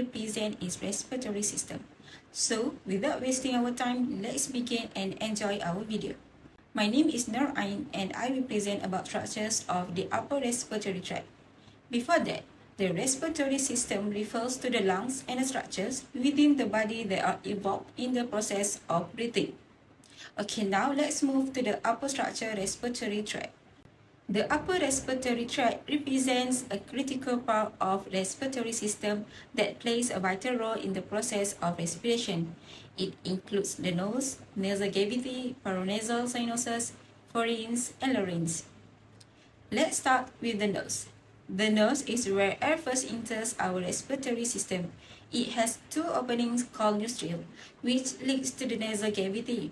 present is respiratory system. So, without wasting our time, let's begin and enjoy our video. My name is Nur Ain and I will present about structures of the upper respiratory tract. Before that, the respiratory system refers to the lungs and the structures within the body that are involved in the process of breathing. Okay, now let's move to the upper structure respiratory tract. The upper respiratory tract represents a critical part of respiratory system that plays a vital role in the process of respiration. It includes the nose, nasal cavity, paranasal sinuses, pharynx, and larynx. Let's start with the nose. The nose is where air first enters our respiratory system. It has two openings called nostrils, which leads to the nasal cavity.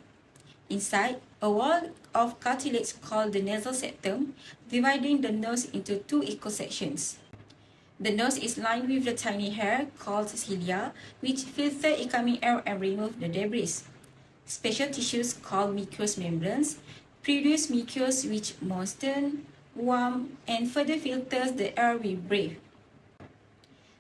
Inside, a wall of cartilage called the nasal septum, dividing the nose into two equal sections. The nose is lined with the tiny hair called cilia, which filter incoming air and remove the debris. Special tissues called mucous membranes produce mucus which moisten, warm, and further filters the air we breathe.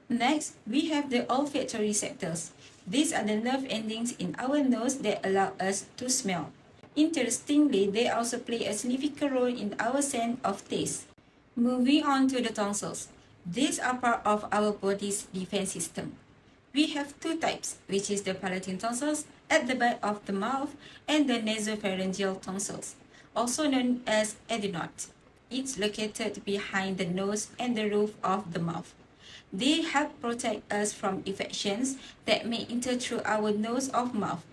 Next, we have the olfactory receptors. These are the nerve endings in our nose that allow us to smell. Interestingly, they also play a significant role in our sense of taste. Moving on to the tonsils. These are part of our body's defense system. We have two types, which is the palatine tonsils at the back of the mouth and the nasopharyngeal tonsils, also known as adenoids. It's located behind the nose and the roof of the mouth. They help protect us from infections that may enter through our nose or mouth.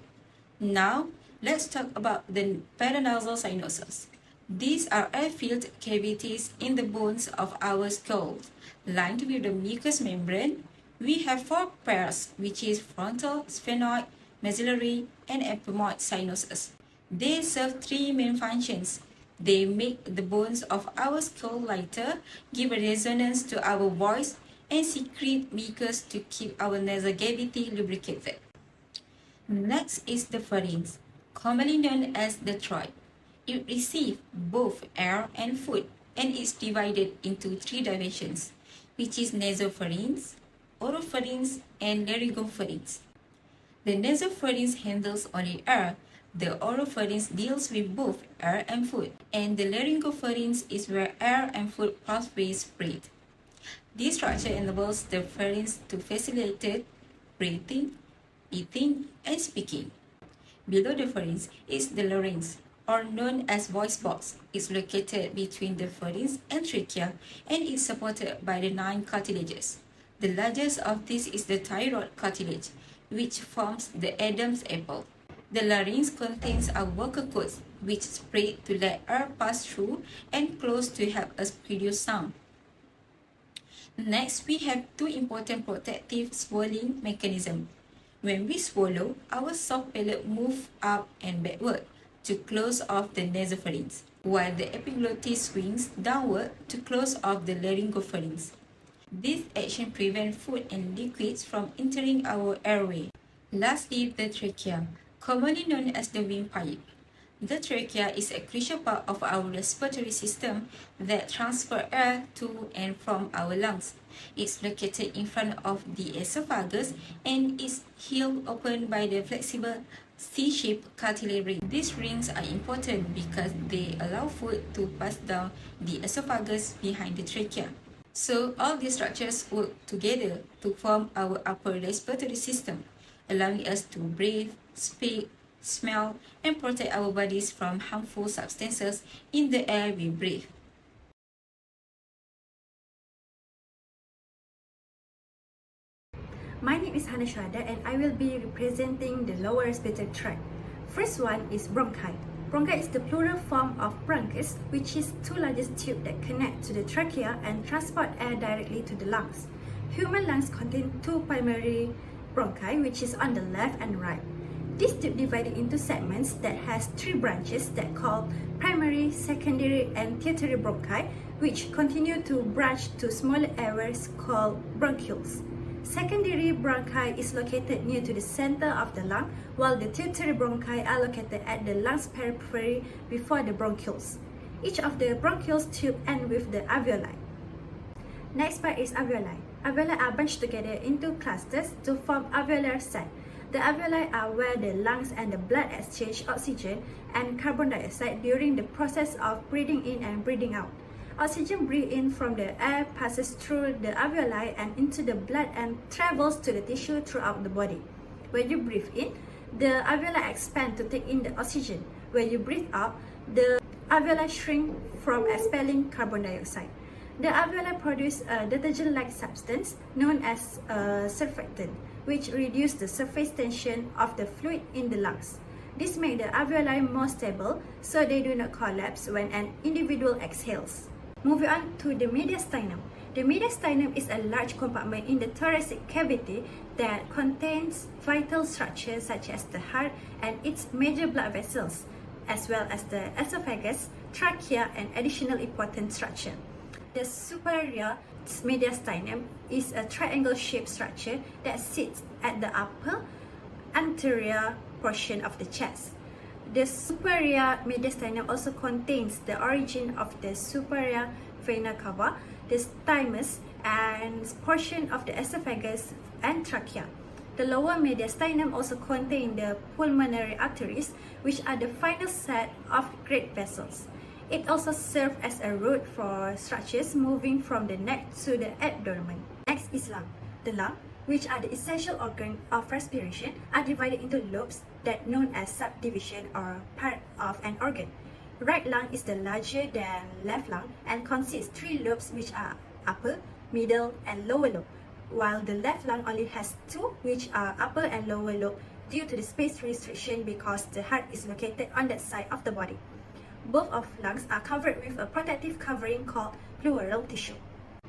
Now, let's talk about the paranasal sinuses. These are air-filled cavities in the bones of our skull, lined with the mucous membrane. We have four pairs, which is frontal, sphenoid, maxillary, and ethmoid sinuses. They serve three main functions. They make the bones of our skull lighter, give a resonance to our voice, and secrete mucus to keep our nasal cavity lubricated. Next is the pharynx, commonly known as the throat. It receives both air and food and is divided into three divisions, which is nasopharynx, oropharynx, and laryngopharynx. The nasopharynx handles only air, the oropharynx deals with both air and food, and the laryngopharynx is where air and food pathways spread. This structure enables the pharynx to facilitate breathing, eating, and speaking. Below the pharynx is the larynx, or known as voice box. It's located between the pharynx and trachea and is supported by the 9 cartilages. The largest of these is the thyroid cartilage, which forms the Adam's apple. The larynx contains our vocal cords, which spread to let air pass through and close to help us produce sound. Next, we have two important protective swallowing mechanisms. When we swallow, our soft palate moves up and backward to close off the nasopharynx, while the epiglottis swings downward to close off the laryngopharynx. This action prevents food and liquids from entering our airway. Lastly, the trachea, commonly known as the windpipe. The trachea is a crucial part of our respiratory system that transfers air to and from our lungs. It's located in front of the esophagus and is held open by the flexible C-shaped cartilage ring. These rings are important because they allow food to pass down the esophagus behind the trachea. So all these structures work together to form our upper respiratory system, allowing us to breathe, speak, smell, and protect our bodies from harmful substances in the air we breathe. My name is HANNA and I will be representing the lower respiratory tract. First one is bronchi. Bronchi is the plural form of bronchus, which is two largest tubes that connect to the trachea and transport air directly to the lungs. Human lungs contain two primary bronchi, which is on the left and right. This tube divided into segments that has three branches that called primary, secondary, and tertiary bronchi, which continue to branch to smaller areas called bronchioles. Secondary bronchi is located near to the center of the lung, while the tertiary bronchi are located at the lung's periphery before the bronchioles. Each of the bronchioles tube end with the alveoli. Next part is alveoli. Alveoli are bunched together into clusters to form alveolar sac. The alveoli are where the lungs and the blood exchange oxygen and carbon dioxide during the process of breathing in and breathing out. Oxygen breathed in from the air passes through the alveoli and into the blood and travels to the tissue throughout the body. When you breathe in, the alveoli expand to take in the oxygen. When you breathe out, the alveoli shrink from expelling carbon dioxide. The alveoli produce a detergent-like substance known as a surfactant, which reduces the surface tension of the fluid in the lungs. This makes the alveoli more stable so they do not collapse when an individual exhales. Moving on to the mediastinum. The mediastinum is a large compartment in the thoracic cavity that contains vital structures such as the heart and its major blood vessels, as well as the esophagus, trachea, and additional important structure. The superior mediastinum is a triangle-shaped structure that sits at the upper anterior portion of the chest. The superior mediastinum also contains the origin of the superior vena cava, the thymus, and portion of the esophagus and trachea. The lower mediastinum also contains the pulmonary arteries, which are the final set of great vessels. It also serves as a route for structures moving from the neck to the abdomen. Next is lung. The lung, which are the essential organ of respiration, are divided into lobes that known as subdivision or part of an organ. Right lung is the larger than left lung and consists 3 lobes, which are upper, middle, and lower lobe, while the left lung only has 2, which are upper and lower lobe, due to the space restriction because the heart is located on that side of the body. Both of lungs are covered with a protective covering called pleural tissue.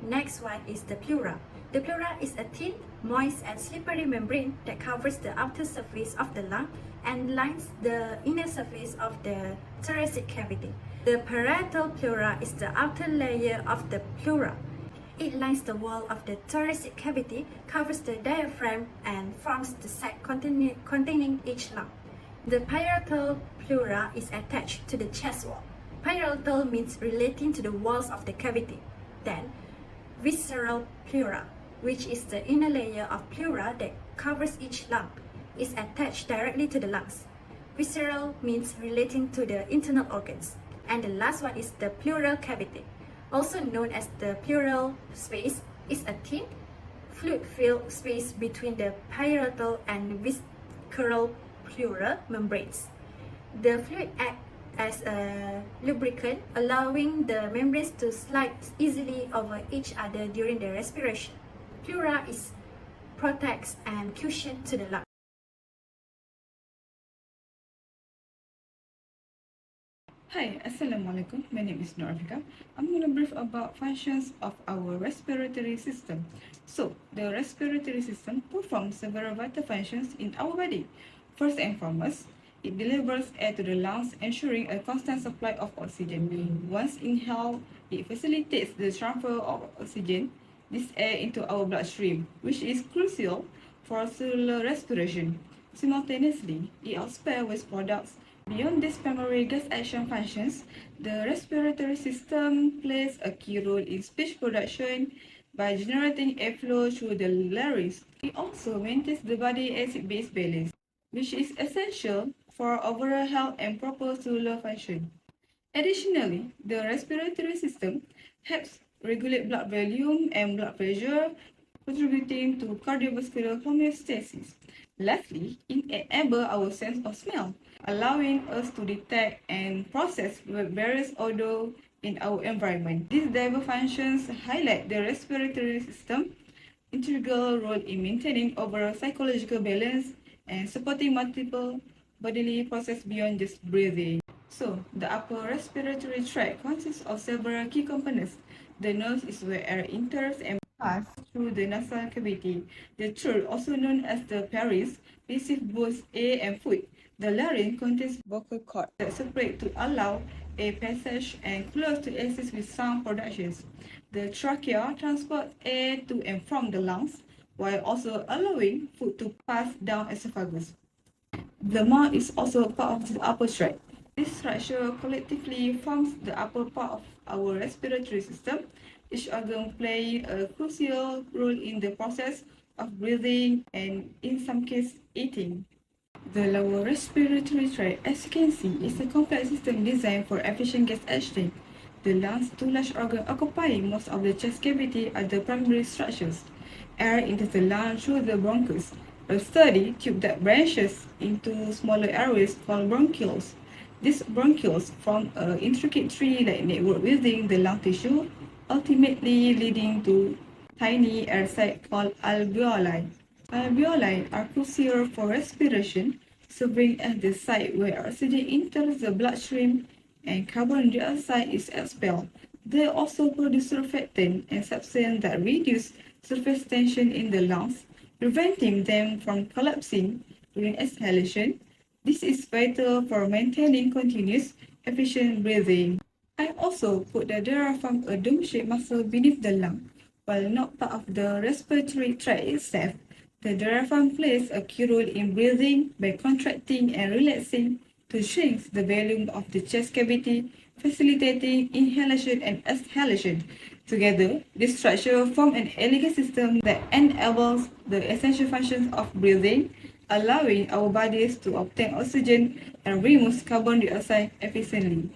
Next one is the pleura. The pleura is a thin, moist, and slippery membrane that covers the outer surface of the lung and lines the inner surface of the thoracic cavity. The parietal pleura is the outer layer of the pleura. It lines the wall of the thoracic cavity, covers the diaphragm, and forms the sac containing each lung. The parietal pleura is attached to the chest wall. Parietal means relating to the walls of the cavity. Then, visceral pleura, which is the inner layer of pleura that covers each lung, is attached directly to the lungs. Visceral means relating to the internal organs. And the last one is the pleural cavity, also known as the pleural space, is a thin, fluid-filled space between the parietal and visceral pleural membranes. The fluid acts as a lubricant, allowing the membranes to slide easily over each other during the respiration. Pleura is protects and cushion to the lung. Hi, Assalamualaikum. My name is AFIQAH. I'm going to brief about functions of our respiratory system. So, the respiratory system performs several vital functions in our body. First and foremost, it delivers air to the lungs, ensuring a constant supply of oxygen. Once inhaled, it facilitates the transfer of oxygen, this air, into our bloodstream, which is crucial for cellular respiration. Simultaneously, it expels waste products. Beyond these primary gas action functions, the respiratory system plays a key role in speech production by generating airflow through the larynx. It also maintains the body acid-base balance, which is essential for overall health and proper cellular function. Additionally, the respiratory system helps regulate blood volume and blood pressure, contributing to cardiovascular homeostasis. Lastly, it enables our sense of smell, allowing us to detect and process various odors in our environment. These diverse functions highlight the respiratory system's integral role in maintaining overall psychological balance and supporting multiple bodily processes beyond just breathing. So, the upper respiratory tract consists of several key components. The nose is where air enters and passes through the nasal cavity. The throat, also known as the pharynx, receives both air and food. The larynx contains vocal cords that separate to allow air passage and close to assist with sound productions. The trachea transports air to and from the lungs, while also allowing food to pass down esophagus. The mouth is also part of the upper tract. This structure collectively forms the upper part of our respiratory system, each organ playing a crucial role in the process of breathing and, in some cases, eating. The lower respiratory tract, as you can see, is a complex system designed for efficient gas exchange. The lungs, two large organs occupying most of the chest cavity, are the primary structures. Air enters the lung through the bronchus, a sturdy tube that branches into smaller areas called bronchioles. These bronchioles form an intricate tree-like network within the lung tissue, ultimately leading to tiny air sacs called alveoli. Alveoli are crucial for respiration, serving as the site where oxygen enters the bloodstream and carbon dioxide is expelled. They also produce surfactant and substances that reduce surface tension in the lungs, preventing them from collapsing during exhalation. This is vital for maintaining continuous, efficient breathing. I also put the diaphragm, a dome-shaped muscle beneath the lung. While not part of the respiratory tract itself, the diaphragm plays a key role in breathing by contracting and relaxing to shrink the volume of the chest cavity, facilitating inhalation and exhalation. Together, this structure forms an elegant system that enables the essential functions of breathing, allowing our bodies to obtain oxygen and remove carbon dioxide efficiently.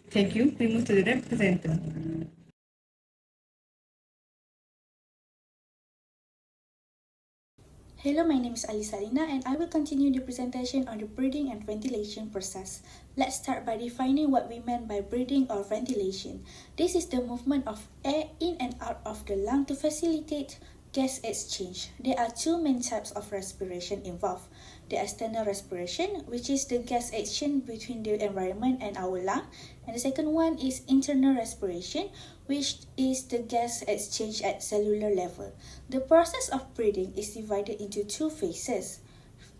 Thank you. We move to the next presenter. Hello, my name is ELLYNA and I will continue the presentation on the breathing and ventilation process. Let's start by defining what we mean by breathing or ventilation. This is the movement of air in and out of the lung to facilitate gas exchange. There are two main types of respiration involved. The external respiration, which is the gas exchange between the environment and our lung. And the second one is internal respiration, which is the gas exchange at cellular level. The process of breathing is divided into two phases.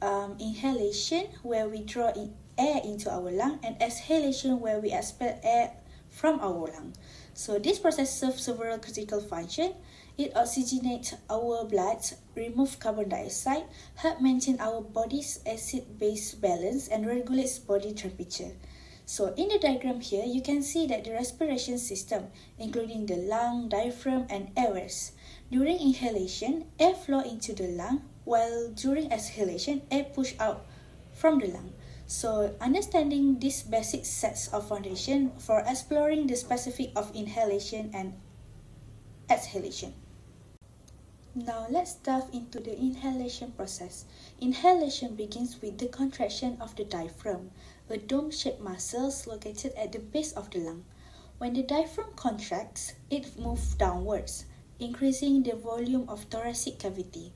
Inhalation, where we draw in air into our lung, and exhalation, where we expel air from our lung. So this process serves several critical functions. It oxygenates our blood, removes carbon dioxide, helps maintain our body's acid-base balance, and regulates body temperature. So in the diagram here, you can see that the respiration system, including the lung, diaphragm, and airways. During inhalation, air flows into the lung, while during exhalation, air pushes out from the lung. So understanding these basic sets of foundation for exploring the specific of inhalation and exhalation. Now let's dive into the inhalation process. Inhalation begins with the contraction of the diaphragm, a dome-shaped muscle located at the base of the lung. When the diaphragm contracts, it moves downwards, increasing the volume of thoracic cavity.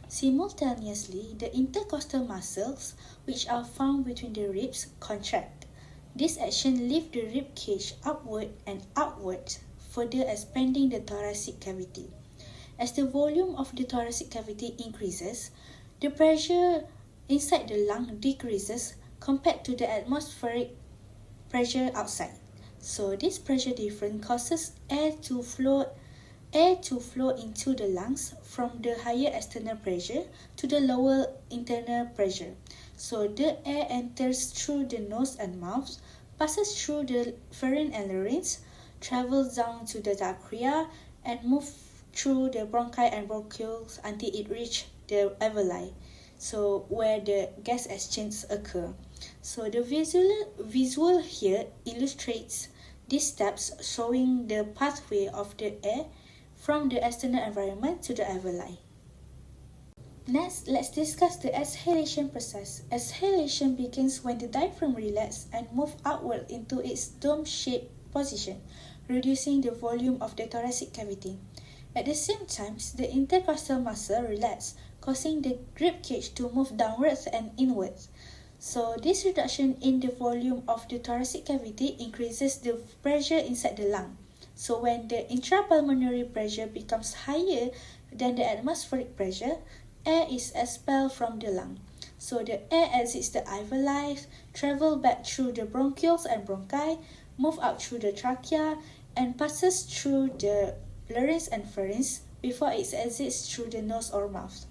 Simultaneously, the intercostal muscles, which are found between the ribs, contract. This action lifts the rib cage upward and outward, further expanding the thoracic cavity. As the volume of the thoracic cavity increases, the pressure inside the lung decreases compared to the atmospheric pressure outside. So this pressure difference causes air to flow into the lungs from the higher external pressure to the lower internal pressure. So the air enters through the nose and mouth, passes through the pharynx and larynx, travels down to the trachea, and moves through the bronchi and bronchioles until it reaches the alveoli, so where the gas exchange occur. So the visual here illustrates these steps, showing the pathway of the air from the external environment to the alveoli. Next, let's discuss the exhalation process. Exhalation begins when the diaphragm relaxes and moves outward into its dome-shaped position, reducing the volume of the thoracic cavity. At the same time, the intercostal muscle relaxes, causing the rib cage to move downwards and inwards. So this reduction in the volume of the thoracic cavity increases the pressure inside the lung. So when the intrapulmonary pressure becomes higher than the atmospheric pressure, air is expelled from the lung. So the air exits the alveoli, travels back through the bronchioles and bronchi, moves out through the trachea, and passes through the larynx and pharynx before it exits through the nose or mouth.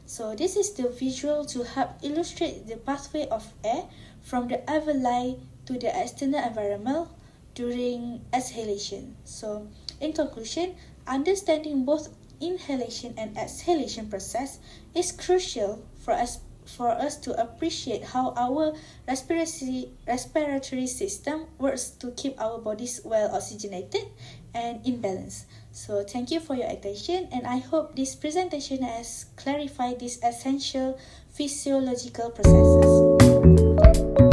So this is the visual to help illustrate the pathway of air from the alveoli to the external environment during exhalation. So In conclusion, understanding both inhalation and exhalation process is crucial for us to appreciate how our respiratory system works to keep our bodies well oxygenated and in balance. So thank you for your attention, and I hope this presentation has clarified these essential physiological processes.